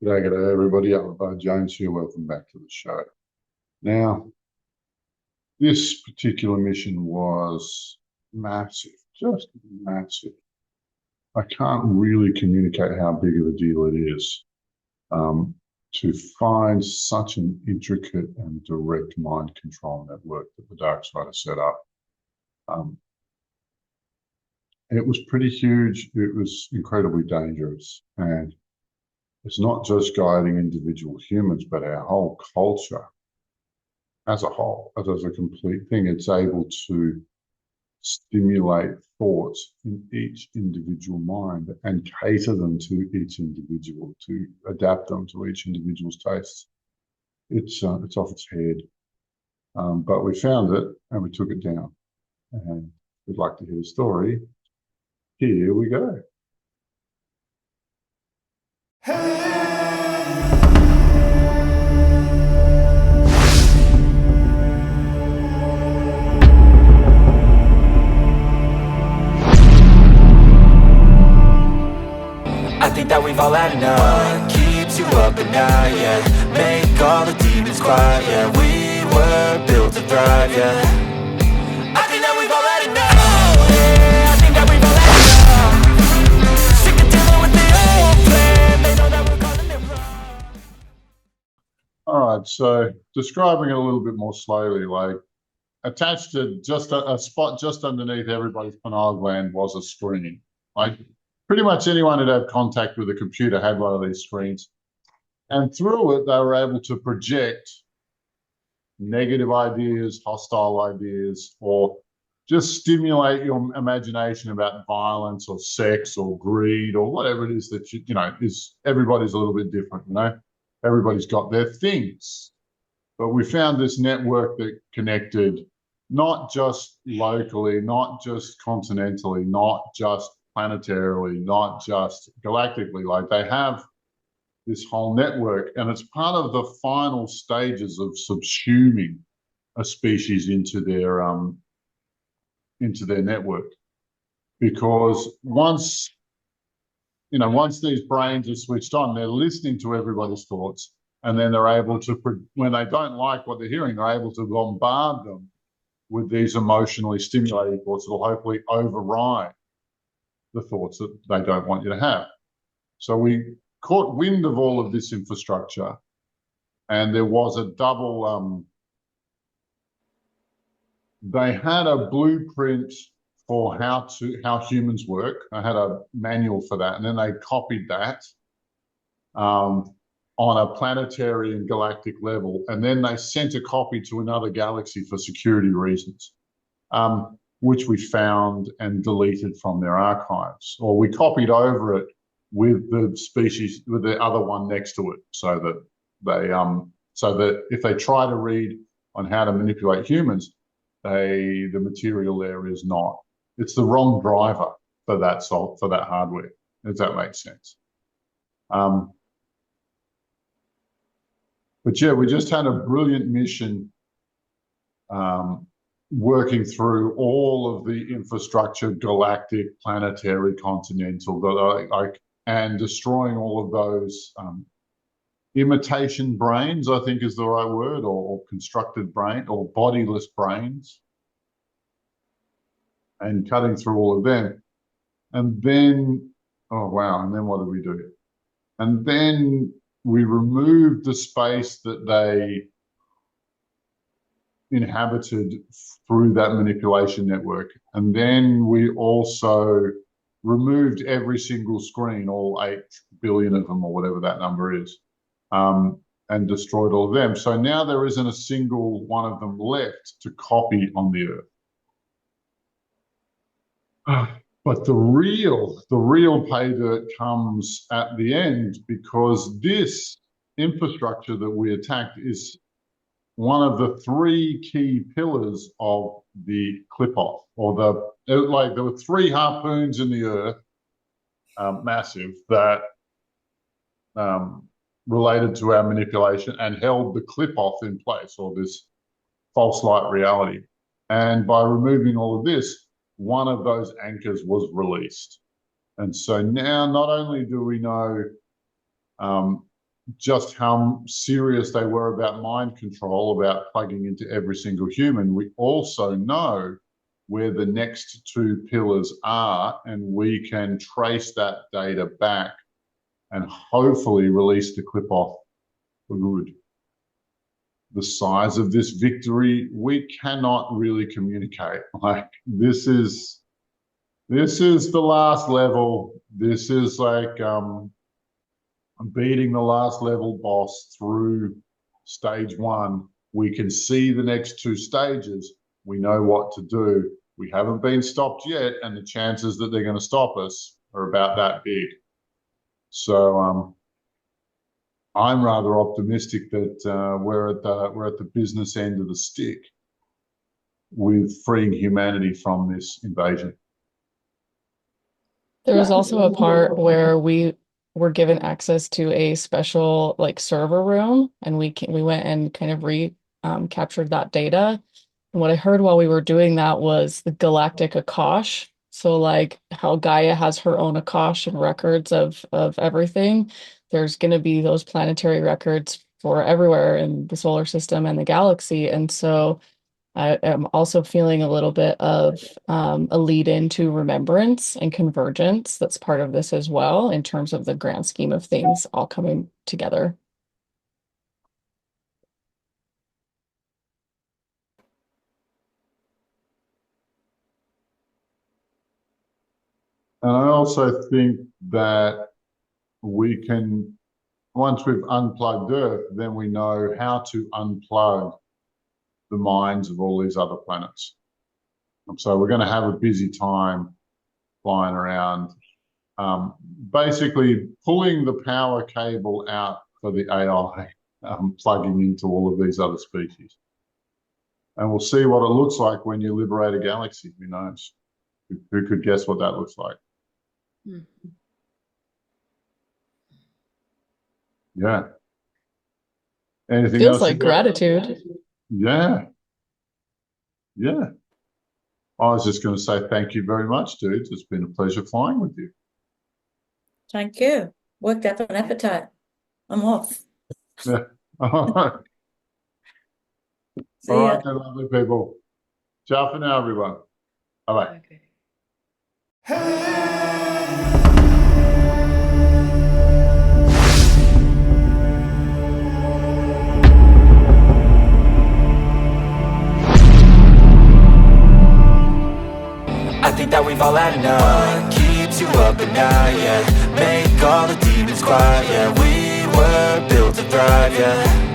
G'day everybody. James here. Welcome back to the show. Now, this particular mission was massive, just massive. I can't really communicate how big of a deal it is to find such an intricate and direct mind control network that the dark side has set up. It was pretty huge. It was incredibly dangerous, and it's not just guiding individual humans, but our whole culture as a whole, as a complete thing. It's able to stimulate thoughts in each individual mind and cater them to each individual, to adapt them to each individual's tastes. It's off its head. But we found it and we took it down. And if you'd like to hear the story, here we go. I think that we've all had enough. What keeps you up at night, yeah? Make all the demons quiet, yeah. We were built to thrive, yeah. I think that we've all had enough. Oh, yeah, I think that we've all had enough. Sick of dealing with the old plan. They know that we're calling it wrong. All right, so describing it a little bit more slowly, like attached to just a spot just underneath everybody's pineal gland was a screen. Like pretty much anyone who'd had contact with a computer had one of these screens. And through it, they were able to project negative ideas, hostile ideas, or just stimulate your imagination about violence or sex or greed or whatever it is that, is everybody's a little bit different, Everybody's got their things. But we found this network that connected not just locally, not just continentally, not just planetarily, not just galactically. Like they have this whole network, and it's part of the final stages of subsuming a species into their network. Because once these brains are switched on, they're listening to everybody's thoughts, and then they're able to, when they don't like what they're hearing, they're able to bombard them with these emotionally stimulating thoughts that will hopefully override the thoughts that they don't want you to have. So we caught wind of all of this infrastructure, and there was a double, they had a blueprint for how humans work. I had a manual for that, and then they copied that on a planetary and galactic level, and then they sent a copy to another galaxy for security reasons. Which we found and deleted from their archives, or we copied over it with the species, with the other one next to it, so that if they try to read on how to manipulate humans, the material there is not. It's the wrong driver for that hardware. If that makes sense. But yeah, we just had a brilliant mission. Working through all of the infrastructure, galactic, planetary, continental, and destroying all of those imitation brains, I think is the right word, or constructed brain, or bodiless brains, and cutting through all of them. And then, oh wow, and then what did we do? And then we removed the space that they inhabited through that manipulation network. And then we also removed every single screen, all 8 billion of them, or whatever that number is, and destroyed all of them. So now there isn't a single one of them left to copy on the Earth. But the real pay dirt comes at the end, because this infrastructure that we attacked is one of the 3 key pillars of the clip-off, or there were 3 harpoons in the Earth, massive, that related to our manipulation and held the clip-off in place, or this false light reality. And by removing all of this, one of those anchors was released. And so now not only do we know just how serious they were about mind control, about plugging into every single human. We also know where the next two pillars are, and we can trace that data back and hopefully release the clip off for good. The size of this victory, we cannot really communicate. Like this is the last level. This is like beating the last level boss through stage one. We can see the next two stages. We know what to do. We haven't been stopped yet, and the chances that they're going to stop us are about that big. So I'm rather optimistic that we're at the business end of the stick with freeing humanity from this invasion. There was also a part where we were given access to a special like server room, and we went and kind of captured that data. And what I heard while we were doing that was the galactic Akash. So like how Gaia has her own Akash and records of everything, there's going to be those planetary records for everywhere in the solar system and the galaxy. And so I am also feeling a little bit of a lead into remembrance and convergence that's part of this as well, in terms of the grand scheme of things all coming together. And I also think that we can, once we've unplugged Earth, then we know how to unplug the minds of all these other planets. So we're going to have a busy time flying around, basically pulling the power cable out for the AI, plugging into all of these other species. And we'll see what it looks like when you liberate a galaxy. Who knows? Who could guess what that looks like? Yeah. Anything Feels else? like gratitude. Yeah. Yeah. I was just going to say thank you very much, dudes. It's been a pleasure flying with you. Thank you. Worked up an appetite. I'm off. Yeah. All right. See All ya. right, then, lovely people. Ciao for now, everyone. Bye-bye. Okay. I think that we've all had enough. What keeps you up at night, yeah? Make all the demons quiet, yeah. We were built to thrive, yeah.